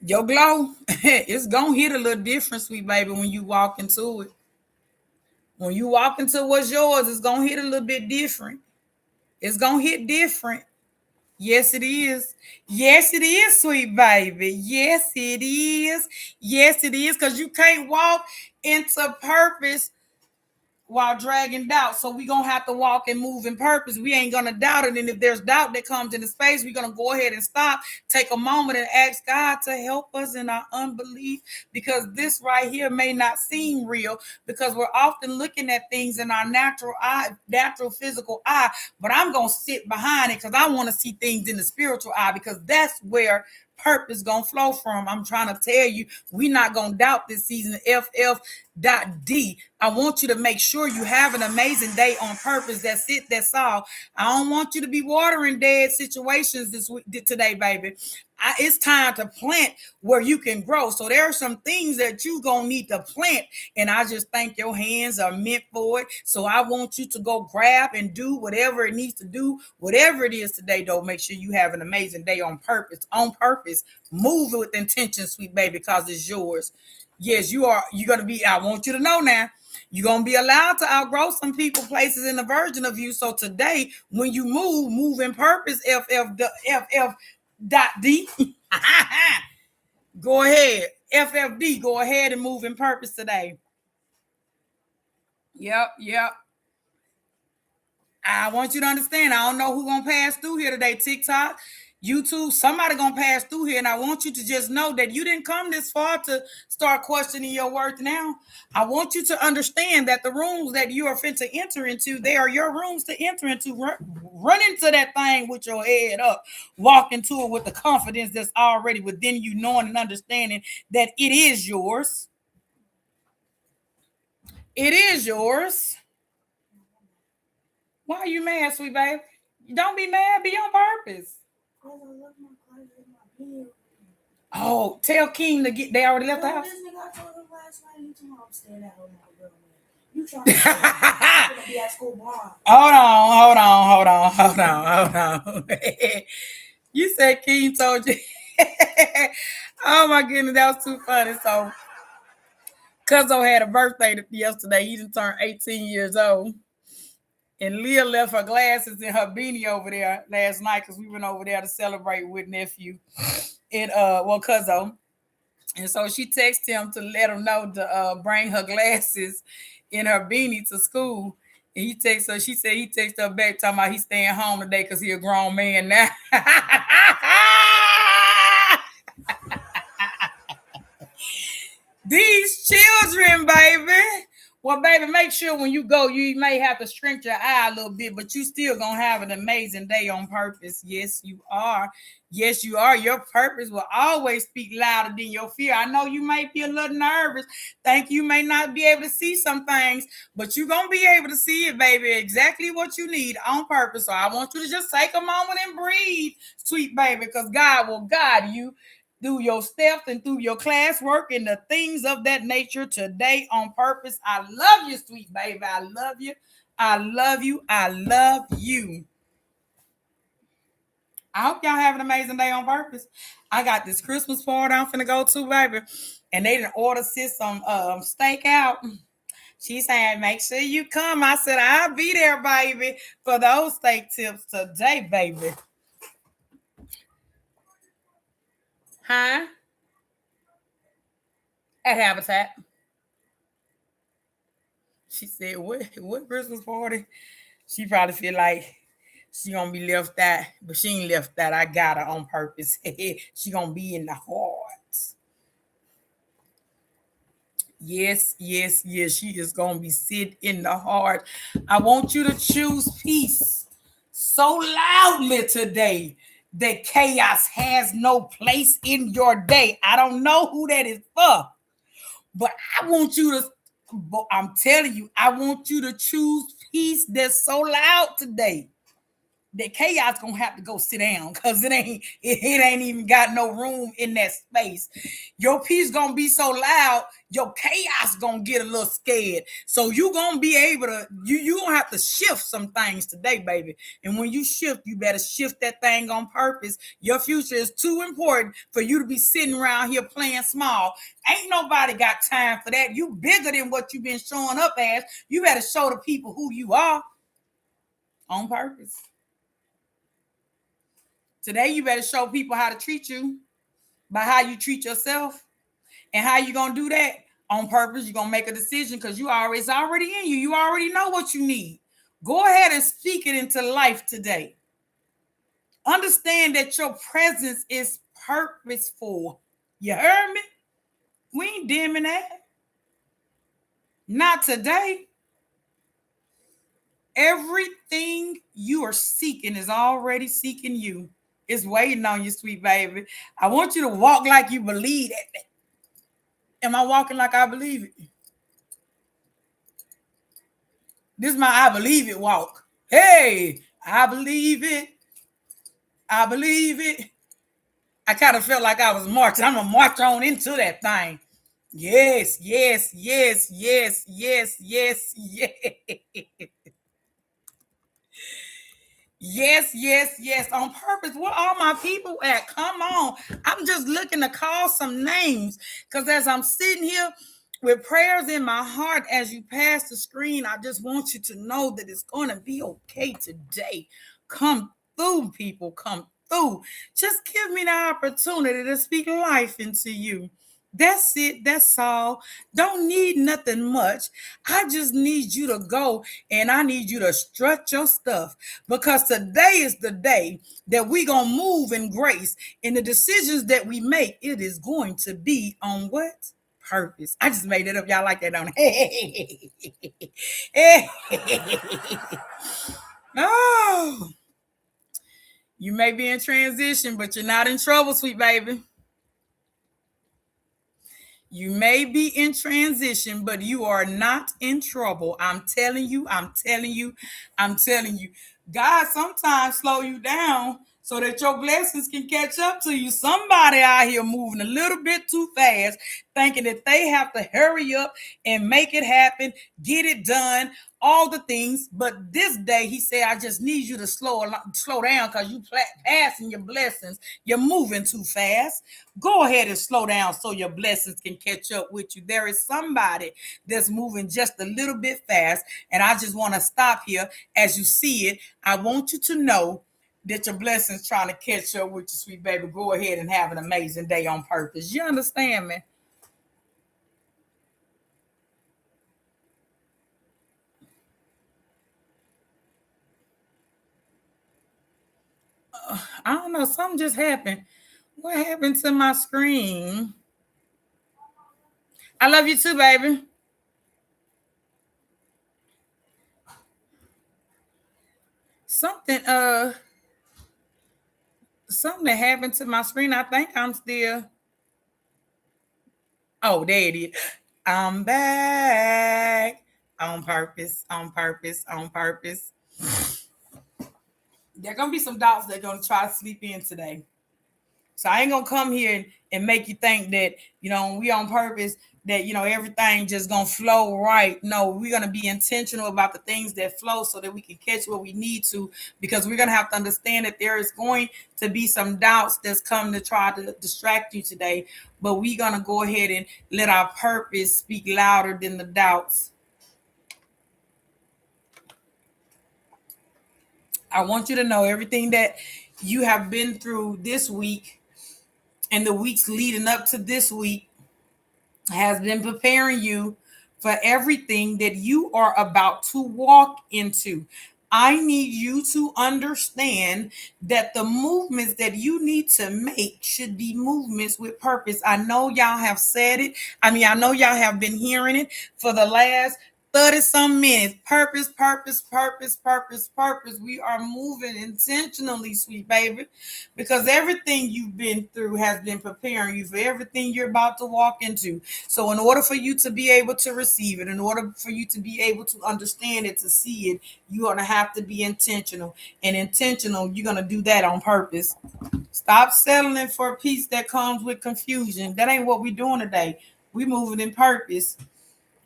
your glow, it's gonna hit a little different, sweet baby, when you walk into it. When you walk into what's yours, it's gonna hit a little bit different. It's gonna hit different. Yes, it is. Yes, it is, sweet baby. Yes, it is. Yes, it is. Because you can't walk into purpose while dragging doubt. So we're going to have to walk and move in purpose. We ain't going to doubt it. And if there's doubt that comes into space, we're going to go ahead and stop, take a moment and ask God to help us in our unbelief, because this right here may not seem real, because we're often looking at things in our natural eye, natural physical eye, but I'm going to sit behind it because I want to see things in the spiritual eye, because that's where purpose gonna flow from. I'm trying to tell you, we're not gonna doubt this season. FF.D. I want you to make sure you have an amazing day on purpose. That's it. That's all. I don't want you to be watering dead situations this week, today, baby. It's time to plant where you can grow. So there are some things that you gonna need to plant, and I just think your hands are meant for it. So I want you to go grab and do whatever it needs to do, whatever it is today. Though, make sure you have an amazing day on purpose. On purpose, move it with intention, sweet baby, because it's yours. Yes, you are. You're gonna be. I want you to know now. You're going to be allowed to outgrow some people, places, and the version of you. So today, when you move in purpose, FF.D. Go ahead. FFD, go ahead and move in purpose today. Yep. I want you to understand. I don't know who gonna pass through here today. TikTok, YouTube, somebody gonna pass through here, and I want you to just know that you didn't come this far to start questioning your worth. Now, I want you to understand that the rooms that you are fit to enter into, they are your rooms to enter into. Run into that thing with your head up. Walk into it with the confidence that's already within you, knowing and understanding that it is yours. It is yours. Why are you mad, sweet baby? Don't be mad. Be on purpose. Oh, tell King to get. They already left the house. This nigga, I told him last night. He told me I'm staying at home now, girl. You trying to be at school bar? Hold on. You said King told you. Oh my goodness, that was too funny. So, Cuzzo had a birthday yesterday. He just turned 18 years old. And Leah left her glasses and her beanie over there last night because we went over there to celebrate with nephew and Cuzzo. And so she texted him to let him know to bring her glasses and her beanie to school. And he texted her, she said he texted her back talking about he's staying home today because he's a grown man now. These children, baby. Well, baby, make sure when you go, you may have to shrink your eye a little bit, but you still gonna have an amazing day on purpose. Yes, you are. Yes, you are. Your purpose will always speak louder than your fear. I know you might be a little nervous. Think you may not be able to see some things, but you're gonna be able to see it, baby. Exactly what you need on purpose. So I want you to just take a moment and breathe, sweet baby, because God will guide you through your steps and through your classwork and the things of that nature today on purpose. I love you, sweet baby. I love you. I love you. I love you. I hope y'all have an amazing day on purpose. I got this Christmas party I'm finna go to, baby. And they didn't order sis some steak out. She saying, make sure you come. I said, I'll be there, baby, for those steak tips today, baby. Huh? At Habitat. She said, what Christmas party? She probably feel like she gonna be left out, but she ain't left out. I got her on purpose. She gonna be in the heart. Yes. She is gonna be sit in the heart. I want you to choose peace so loudly today that chaos has no place in your day. I don't know who that is for, but I want you to. I'm telling you, I want you to choose peace that's so loud today that chaos gonna have to go sit down because it ain't even got no room in that space. Your peace gonna be so loud, your chaos gonna get a little scared. So you gonna be able to you gonna have to shift some things today, baby. And when you shift, you better shift that thing on purpose. Your future is too important for you to be sitting around here playing small. Ain't nobody got time for that. You bigger than what you've been showing up as. You better show the people who you are on purpose. Today, you better show people how to treat you by how you treat yourself. And how you going to do that? On purpose, you're going to make a decision because it's already in you. You already know what you need. Go ahead and speak it into life today. Understand that your presence is purposeful. You heard me? We ain't dimming that. Not today. Everything you are seeking is already seeking you. It's waiting on you, sweet baby. I want you to walk like you believe it. Am I walking like I believe it? This is my I believe it walk. Hey, I believe it. I believe it. I kind of felt like I was marching. I'm going to march on into that thing. Yes. Yes. On purpose. Where are my people at? Come on. I'm just looking to call some names because as I'm sitting here with prayers in my heart as you pass the screen, I just want you to know that it's going to be okay today. Come through, people. Come through. Just give me the opportunity to speak life into you. That's it. That's all. Don't need nothing much. I just need you to go and I need you to strut your stuff because today is the day that we going to move in grace. And the decisions that we make, it is going to be on what? Purpose. I just made it up. Y'all like that, don't it? Oh, you may be in transition, but you're not in trouble, sweet baby. You may be in transition, but you are not in trouble. I'm telling you, I'm telling you, I'm telling you. God sometimes slow you down so that your blessings can catch up to you. Somebody out here moving a little bit too fast, thinking that they have to hurry up and make it happen, get it done, all the things. But this day, he said, I just need you to slow down because you passing your blessings. You're moving too fast. Go ahead and slow down so your blessings can catch up with you. There is somebody that's moving just a little bit fast. And I just want to stop here as you see it. I want you to know that your blessings trying to catch up with you, sweet baby. Go ahead and have an amazing day on purpose. You understand me? I don't know. Something just happened. What happened to my screen? I love you too, baby. Something something that happened to my screen. I think I'm still. Oh, there it is. I'm back on purpose, on purpose, on purpose. There gonna be some dogs that gonna try to sleep in today. So I ain't gonna come here and make you think that we on purpose that everything just gonna flow right. No, we're gonna be intentional about the things that flow so that we can catch what we need to because we're gonna have to understand that there is going to be some doubts that's come to try to distract you today. But we're gonna go ahead and let our purpose speak louder than the doubts. I want you to know everything that you have been through this week and the weeks leading up to this week has been preparing you for everything that you are about to walk into. I need you to understand that the movements that you need to make should be movements with purpose. I know y'all have said it. I know y'all have been hearing it for the last 30 some minutes. Purpose, purpose, purpose, purpose, purpose. We are moving intentionally, sweet baby, because everything you've been through has been preparing you for everything you're about to walk into. So, in order for you to be able to receive it, in order for you to be able to understand it, to see it, you're going to have to be intentional. And intentional, you're going to do that on purpose. Stop settling for a peace that comes with confusion. That ain't what we're doing today. We're moving in purpose.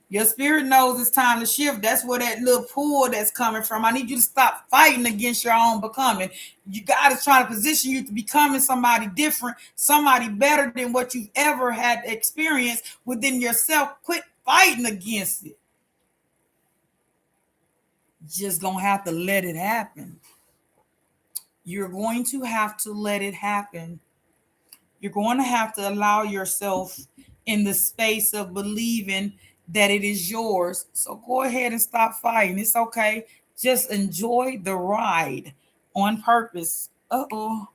Your spirit knows it's time to shift. That's where that little pull that's coming from. I need you to stop fighting against your own becoming. God is trying to position you to becoming somebody different, somebody better than what you've ever had experience within yourself. Quit fighting against it. Just gonna have to let it happen. You're going to have to let it happen. You're going to have to allow yourself in the space of believing that it is yours. So go ahead and stop fighting. It's okay. Just enjoy the ride on purpose. Uh-oh.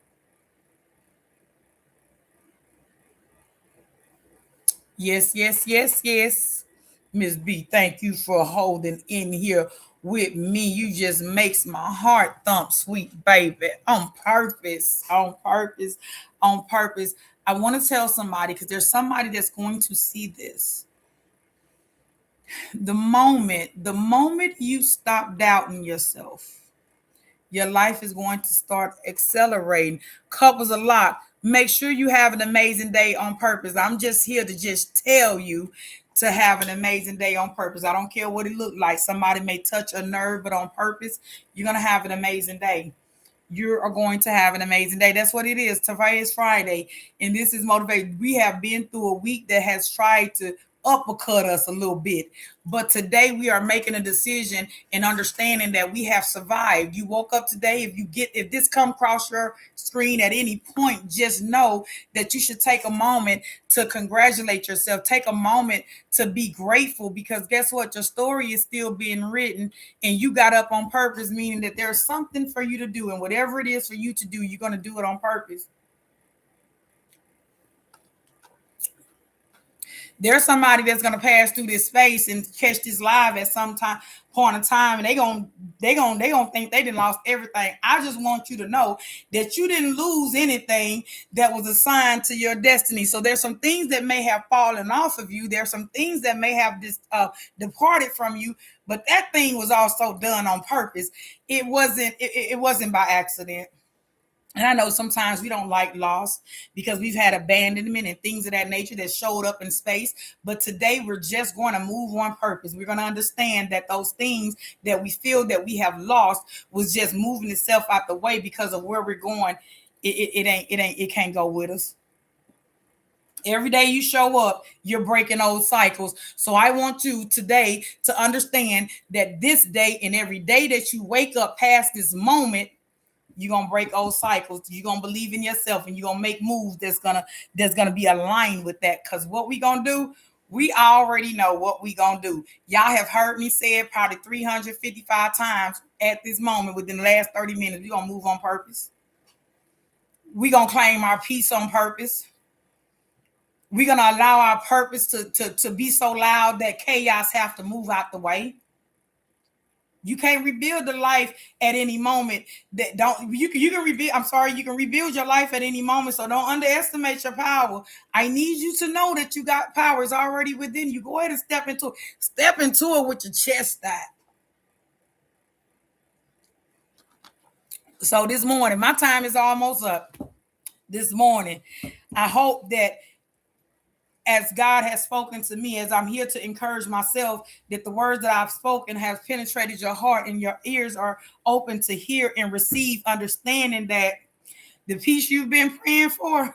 Yes, yes, yes, yes. Miss B, thank you for holding in here with me. You just makes my heart thump, sweet baby. On purpose, on purpose, on purpose. I want to tell somebody because there's somebody that's going to see this. The moment you stop doubting yourself, your life is going to start accelerating. Couples a lot. Make sure you have an amazing day on purpose. I'm just here to just tell you to have an amazing day on purpose. I don't care what it looked like. Somebody may touch a nerve, but on purpose, you're going to have an amazing day. You are going to have an amazing day. That's what it is. Today is Friday, and this is motivated. We have been through a week that has tried to uppercut us a little bit. But today we are making a decision and understanding that we have survived. You woke up today. If this come across your screen at any point, just know that you should take a moment to congratulate yourself. Take a moment to be grateful, because guess what? Your story is still being written, and you got up on purpose, meaning that there's something for you to do, and whatever it is for you to do, you're going to do it on purpose. There's somebody that's gonna pass through this space and catch this live at some point in time, and they gonna think they done lost everything. I just want you to know that you didn't lose anything that was assigned to your destiny. So there's some things that may have fallen off of you. There's some things that may have departed from you, but that thing was also done on purpose. It wasn't by accident. And I know sometimes we don't like loss because we've had abandonment and things of that nature that showed up in space. But today we're just going to move on purpose. We're going to understand that those things that we feel that we have lost was just moving itself out the way because of where we're going. It can't go with us. Every day you show up, you're breaking old cycles. So I want you today to understand that this day and every day that you wake up past this moment, you're gonna break old cycles. You're gonna believe in yourself, and you're gonna make moves that's gonna be aligned with that. Because what we gonna do, we already know what we gonna do. Y'all have heard me say it probably 355 times at this moment within the last 30 minutes. We're gonna move on purpose. We're gonna claim our peace on purpose. We're gonna allow our purpose to be so loud that chaos have to move out the way. You can't rebuild the life at any moment. That don't you can rebuild. I'm sorry, you can rebuild your life at any moment. So don't underestimate your power. I need you to know that you got powers already within you. Go ahead and step into it. Step into it with your chest out. So this morning, my time is almost up. This morning, I hope that as God has spoken to me, as I'm here to encourage myself, that the words that I've spoken have penetrated your heart and your ears are open to hear and receive, understanding that the peace you've been praying for,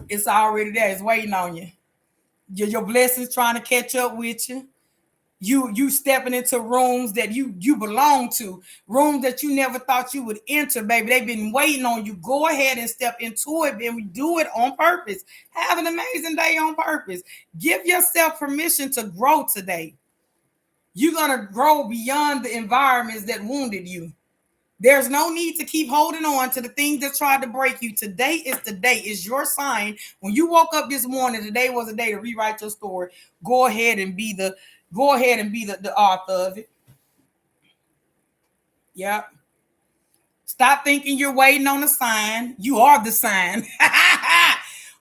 it's already there. It's waiting on you. Your blessings trying to catch up with you. You stepping into rooms that you belong to, rooms that you never thought you would enter, baby. They've been waiting on you. Go ahead and step into it, and we do it on purpose. Have an amazing day on purpose. Give yourself permission to grow today. You're gonna grow beyond the environments that wounded you. There's no need to keep holding on to the things that tried to break you. Today is the day. It's your sign. When you woke up this morning, today was a day to rewrite your story. Go ahead and be the author of it. Yep. Stop thinking you're waiting on a sign. You are the sign.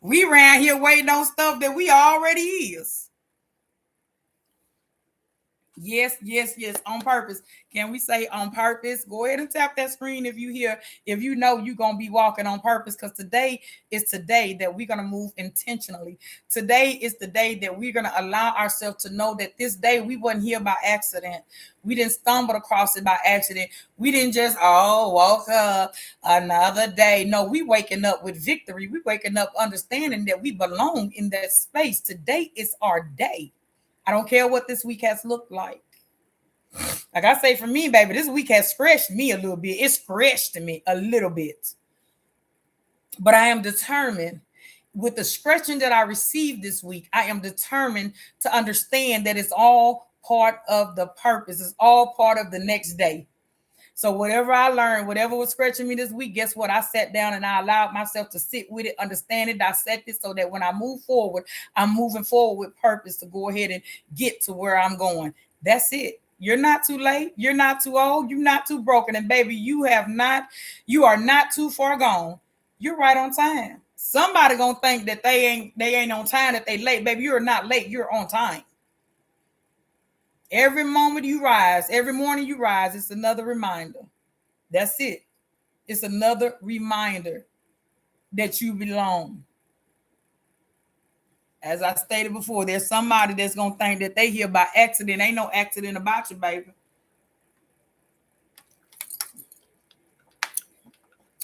We around here waiting on stuff that we already is. Yes, yes, yes, on purpose. Can we say on purpose? Go ahead and tap that screen if you know you're going to be walking on purpose, because today is today that we're going to move intentionally. Today is the day that we're going to allow ourselves to know that this day we wasn't here by accident. We didn't stumble across it by accident. We didn't just, woke up another day. No, we waking up with victory. We waking up understanding that we belong in that space. Today is our day. I don't care what this week has looked like. Like I say, for me, baby, this week has scratched me a little bit. It scratched me a little bit. But I am determined with the scratching that I received this week. I am determined to understand that it's all part of the purpose. It's all part of the next day. So whatever I learned, whatever was scratching me this week, guess what? I sat down and I allowed myself to sit with it, understand it, dissect it, so that when I move forward, I'm moving forward with purpose to go ahead and get to where I'm going. That's it. You're not too late. You're not too old. You're not too broken. And baby, you are not too far gone. You're right on time. Somebody gonna think that they ain't on time, that they late. Baby, you're not late. You're on time. Every moment you rise, every morning you rise, it's another reminder. That's it. It's another reminder that you belong. As I stated before, there's somebody that's going to think that they here by accident. Ain't no accident about you, baby.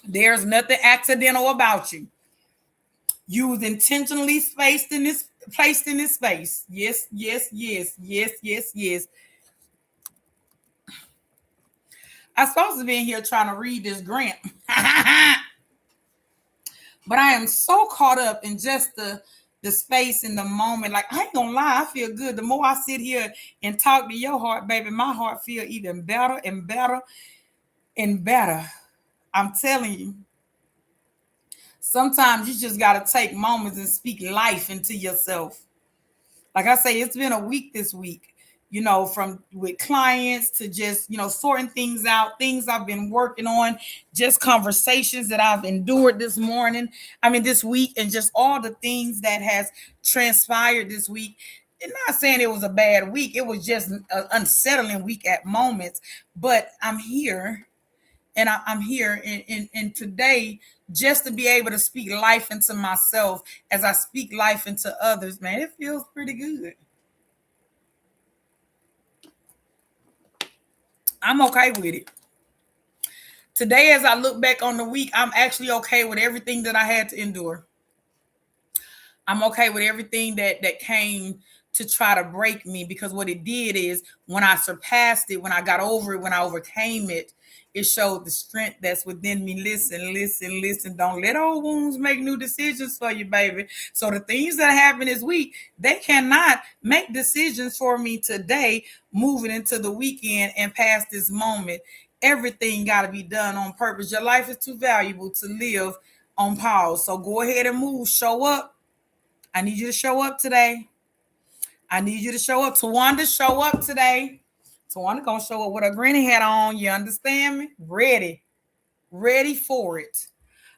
There's nothing accidental about you. You was intentionally placed in this space. Yes, yes, yes, yes, yes, yes. I'm supposed to be in here trying to read this grant. But I am so caught up in just the space in the moment. Like, I ain't gonna lie, I feel good. The more I sit here and talk to your heart, baby, my heart feel even better and better and better. I'm telling you, sometimes you just gotta take moments and speak life into yourself. Like I say, it's been a week this week, from with clients to just, sorting things out, things I've been working on, just conversations that I've endured this week, and just all the things that has transpired this week. And not saying it was a bad week, it was just an unsettling week at moments, but I'm here. And I'm here in today just to be able to speak life into myself as I speak life into others, man. It feels pretty good. I'm okay with it. Today, as I look back on the week, I'm actually okay with everything that I had to endure. I'm okay with everything that came to try to break me, because what it did is when I surpassed it, when I got over it, when I overcame it, it showed the strength that's within me. Listen, listen, listen. Don't let old wounds make new decisions for you, baby. So the things that happen this week, they cannot make decisions for me today, moving into the weekend and past this moment. Everything got to be done on purpose. Your life is too valuable to live on pause. So go ahead and move. Show up. I need you to show up today. I need you to show up. Tawanda, show up today. Tawanda gonna show up with a granny hat on. You understand me? Ready for it.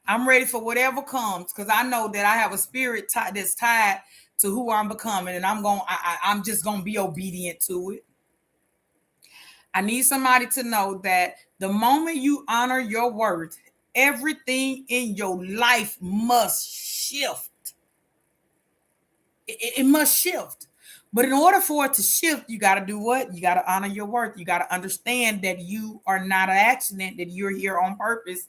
I'm ready for whatever comes, because I know that I have a spirit that's tied to who I'm becoming, and I'm just gonna be obedient to it. I need somebody to know that the moment you honor your worth, everything in your life must shift. It must shift. But in order for it to shift, you got to do what? You got to honor your worth. You got to understand that you are not an accident, that you're here on purpose.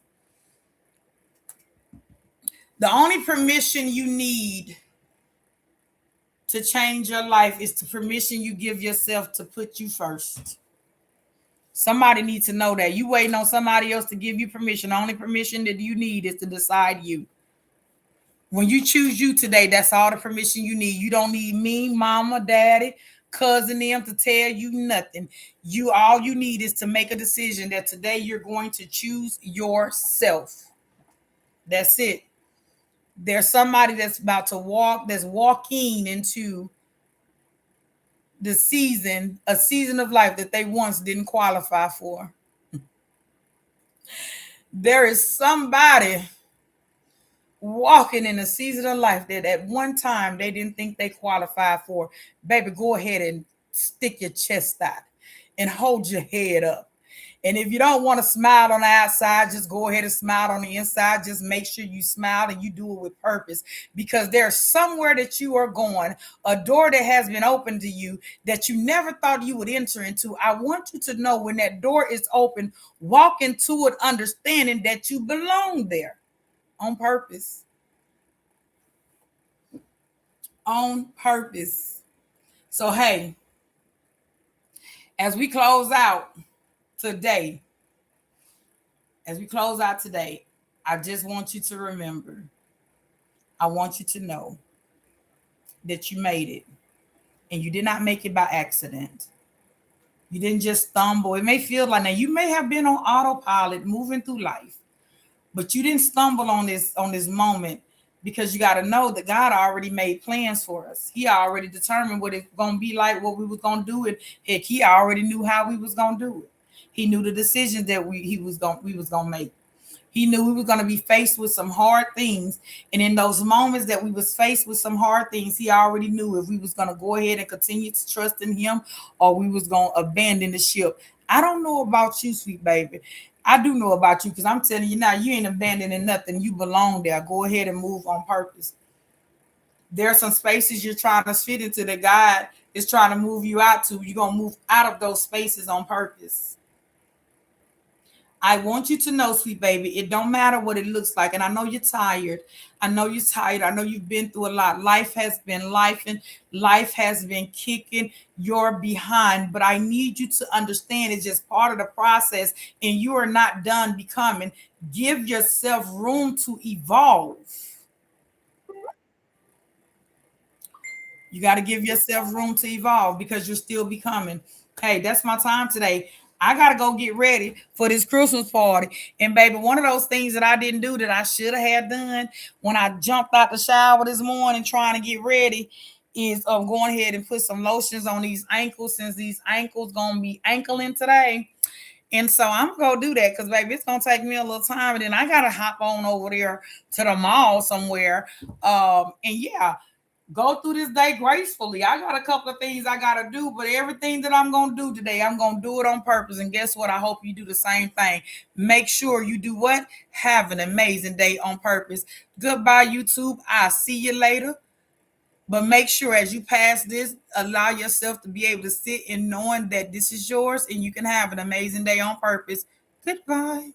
The only permission you need to change your life is the permission you give yourself to put you first. Somebody needs to know that. You waiting on somebody else to give you permission. The only permission that you need is to decide you. When you choose you today, that's all the permission you need. You don't need me, mama, daddy, cousin, them to tell you nothing. All you need is to make a decision that today you're going to choose yourself. That's it. There's somebody that's about to that's walking into a season of life that they once didn't qualify for. There is somebody walking in a season of life that at one time they didn't think they qualified for. Baby, go ahead and stick your chest out and hold your head up. And if you don't want to smile on the outside, just go ahead and smile on the inside. Just make sure you smile and you do it with purpose, because there's somewhere that you are going, a door that has been opened to you that you never thought you would enter into. I want you to know, when that door is open, walk into it understanding that you belong there on purpose. On purpose. So, hey, as we close out today, I just want you to remember, I want you to know that you made it, and you did not make it by accident. You didn't just stumble. It may feel like, now you may have been on autopilot moving through life, but you didn't stumble on this moment, because you got to know that God already made plans for us. He already determined what it's going to be like, what we was going to do. And heck, he already knew how we was going to do it. He knew the decisions that we was going to make. He knew we were going to be faced with some hard things. And in those moments that we was faced with some hard things, he already knew if we was going to go ahead and continue to trust in him, or we was going to abandon the ship. I don't know about you, sweet baby. I do know about you, because I'm telling you now, you ain't abandoning nothing. You belong there. Go ahead and move on purpose. There are some spaces you're trying to fit into that God is trying to move you out to. You're going to move out of those spaces on purpose. I want you to know, sweet baby, it don't matter what it looks like. And I know you're tired. I know you're tired. I know you've been through a lot. Life has been life, and life has been kicking your behind. But I need you to understand it's just part of the process, and you are not done becoming. Give yourself room to evolve. You got to give yourself room to evolve because you're still becoming. Hey, that's my time today. I got to go get ready for this Christmas party. And baby, one of those things that I didn't do that I should have had done when I jumped out the shower this morning trying to get ready is going ahead and put some lotions on these ankles since these ankles going to be ankling today. And so I'm gonna do that because baby, it's gonna take me a little time, and then I gotta hop on over there to the mall somewhere. And yeah, go through this day gracefully. I got a couple of things I got to do, but everything that I'm going to do today, I'm going to do it on purpose. And guess what? I hope you do the same thing. Make sure you do what? Have an amazing day on purpose. Goodbye, YouTube. I'll see you later. But make sure as you pass this, allow yourself to be able to sit in knowing that this is yours and you can have an amazing day on purpose. Goodbye.